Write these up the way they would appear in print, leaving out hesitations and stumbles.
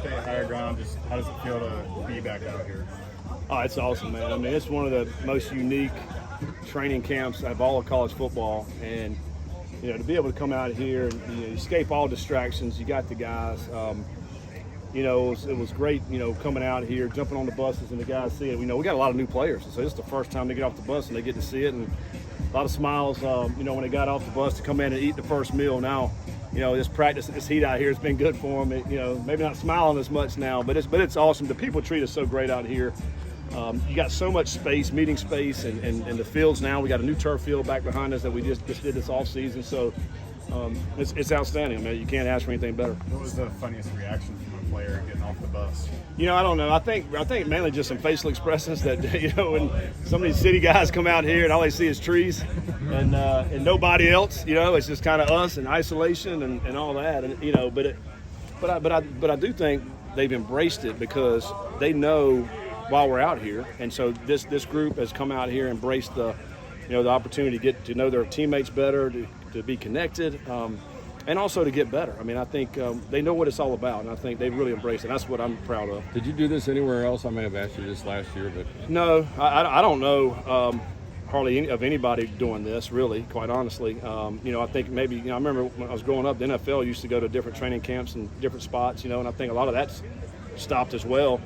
stay at higher ground? Just how does it feel to be back out here? Oh, it's awesome, man. I mean, it's one of the most unique training camps of all of college football. And, you know, to be able to come out here and, you know, escape all distractions, you got the guys. You know, it was great, you know, coming out here, jumping on the buses and the guys see it. You know, we got a lot of new players. So this is the first time they get off the bus and they get to see it. And a lot of smiles, you know, when they got off the bus to come in and eat the first meal. Now, you know, this practice, this heat out here has been good for them. You know, maybe not smiling as much now, but it's awesome. The people treat us so great out here. You got so much space, meeting space, and the fields now. We got a new turf field back behind us that we just did this off season. So it's outstanding. I mean, you can't ask for anything better. What was the funniest reaction from a player getting off the bus? You know, I don't know. I think mainly just some facial expressions that, you know, when some of these city guys come out here and all they see is trees and nobody else. You know, it's just kind of us and isolation and all that. And you know, but I do think they've embraced it because they know while we're out here, and so this group has come out here, embraced the opportunity to get to know their teammates better, to be connected, and also to get better. I mean, I think they know what it's all about, and I think they've really embraced it. That's what I'm proud of. Did you do this anywhere else? I may have asked you this last year, but no, I don't know hardly of anybody doing this, really, quite honestly. You know, I think maybe, you know, I remember when I was growing up, the NFL used to go to different training camps and different spots, you know, and I think a lot of that's stopped as well.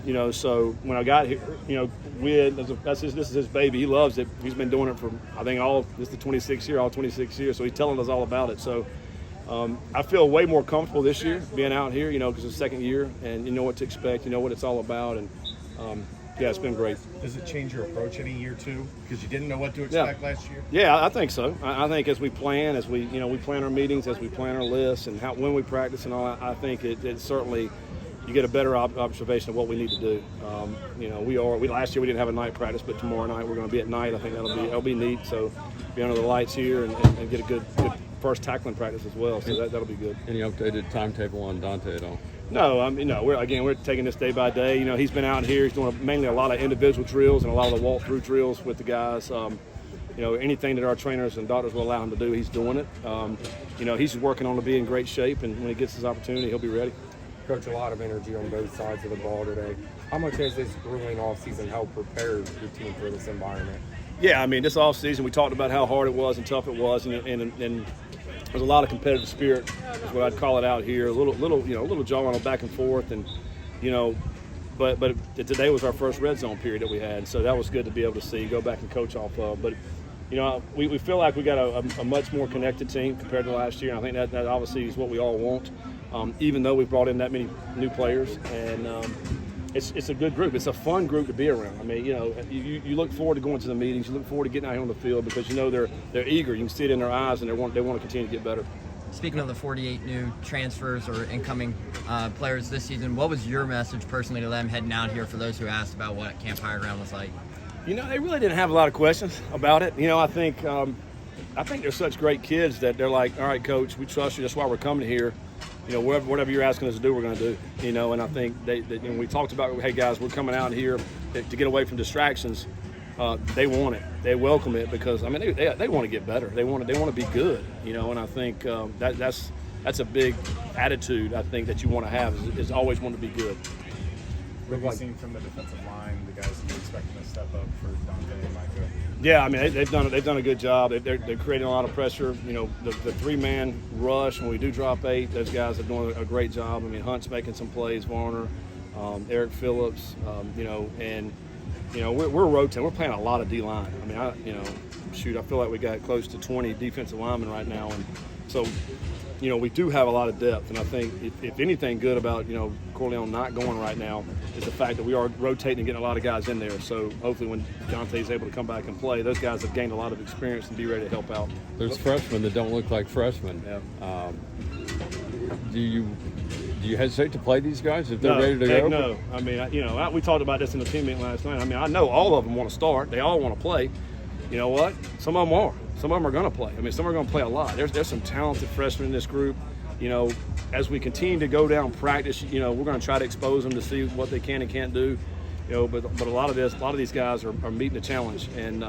You know, so when I got here, you know, this is his baby. He loves it. He's been doing it for, I think, this is the 26th year, all 26 years. So he's telling us all about it. So I feel way more comfortable this year being out here, you know, because it's the second year and you know what to expect, you know what it's all about. And yeah, it's been great. Does it change your approach any year too? Because you didn't know what to expect last year? Yeah, I think so. I think as we plan, we plan our meetings, as we plan our lists and when we practice and all, I think it certainly, you get a better observation of what we need to do. You know, last year we didn't have a night practice, but tomorrow night we're going to be at night. I think that'll be neat. So be under the lights here and get a good first tackling practice as well. So that'll be good. Any updated timetable on Dante at all? No, no. We're taking this day by day. You know, he's been out here. He's doing mainly a lot of individual drills and a lot of the walk-through drills with the guys. You know, anything that our trainers and doctors will allow him to do, he's doing it. You know, he's working on to be in great shape, and when he gets his opportunity, he'll be ready. Coach, a lot of energy on both sides of the ball today. How much has this grueling offseason helped prepare your team for this environment? Yeah, I mean, this offseason we talked about how hard it was and tough it was, and there's a lot of competitive spirit, is what I'd call it out here. A little jawing on back and forth, and you know, but today was our first red zone period that we had, so that was good to be able to see, go back and coach off of. But you know, we feel like we got a much more connected team compared to last year, and I think that obviously is what we all want. Even though we've brought in that many new players, and it's a good group. It's a fun group to be around. I mean, you know, you look forward to going to the meetings. You look forward to getting out here on the field because you know they're eager. You can see it in their eyes, and they want to continue to get better. Speaking of the 48 new transfers or incoming players this season, what was your message personally to them heading out here for those who asked about what Camp Higher Ground was like? You know, they really didn't have a lot of questions about it. You know, I think they're such great kids that they're like, all right, Coach, we trust you. That's why we're coming here. You know, whatever you're asking us to do, we're going to do. You know, and I think when we talked about, hey guys, we're coming out here to get away from distractions. They want it. They welcome it because I mean they want to get better. They want to be good. You know, and I think that's a big attitude I think that you want to have is always want to be good. What have you seen from the defensive line, the guys that you're expecting to step up for Dante and Micah? Yeah, I mean they've done a good job. They're creating a lot of pressure. You know, the 3-man rush when we do drop 8, those guys are doing a great job. I mean Hunt's making some plays, Varner, Eric Phillips. You know, and you know we're rotating. We're playing a lot of D line. I mean I feel like we got close to 20 defensive linemen right now, and so. You know, we do have a lot of depth, and I think if anything good about, you know, Corleone not going right now is the fact that we are rotating and getting a lot of guys in there. So hopefully when Dante's able to come back and play, those guys have gained a lot of experience and be ready to help out. There's freshmen that don't look like freshmen. Yeah. Do you hesitate to play these guys if they're ready to go? No. I mean, you know, we talked about this in the team meeting last night. I mean, I know all of them want to start. They all want to play. You know what? Some of them are. Some of them are going to play. I mean, some are going to play a lot. There's some talented freshmen in this group. You know, as we continue to go down practice, you know, we're going to try to expose them to see what they can and can't do. You know, but a lot of these guys are meeting the challenge and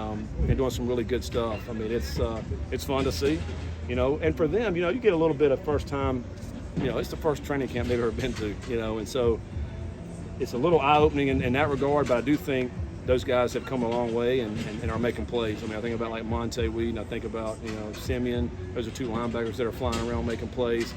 doing some really good stuff. I mean, it's fun to see. You know, and for them, you know, you get a little bit of first time it's the first training camp they've ever been to, and so it's a little eye-opening in that regard, but I do think those guys have come a long way and are making plays. I mean, I think about like Monte Weed, and I think about, Simeon. Those are two linebackers that are flying around making plays.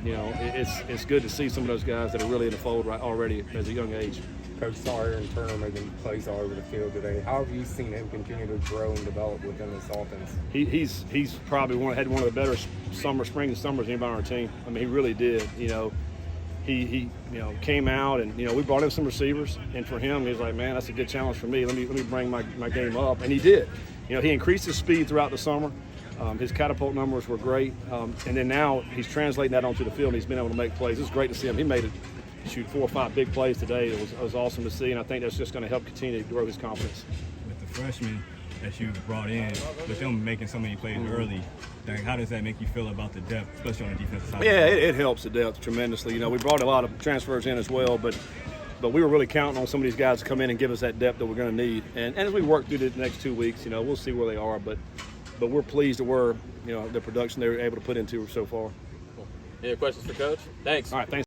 It's good to see some of those guys that are really in the fold already at a young age. Coach Sawyer and Turner making plays all over the field today. How have you seen him continue to grow and develop within this offense? He's probably had one of the better spring and summers anybody on our team. I mean, he really did. He came out and we brought in some receivers, and for him, he was like, man, that's a good challenge for me. Let me bring my game up, and he did. He increased his speed throughout the summer. His catapult numbers were great, and then now he's translating that onto the field, and he's been able to make plays. It's great to see him. He made it. Shoot 4 or 5 big plays today. It was awesome to see, and I think that's just going to help continue to grow his confidence. With the freshmen that you brought in, with them making so many plays early, how does that make you feel about the depth, especially on the defensive side? Yeah, it helps the depth tremendously. We brought a lot of transfers in as well, but we were really counting on some of these guys to come in and give us that depth that we're going to need. And as we work through the next 2 weeks, we'll see where they are, but we're pleased to where the production they were able to put into so far. Any questions for Coach? Thanks. All right, thanks.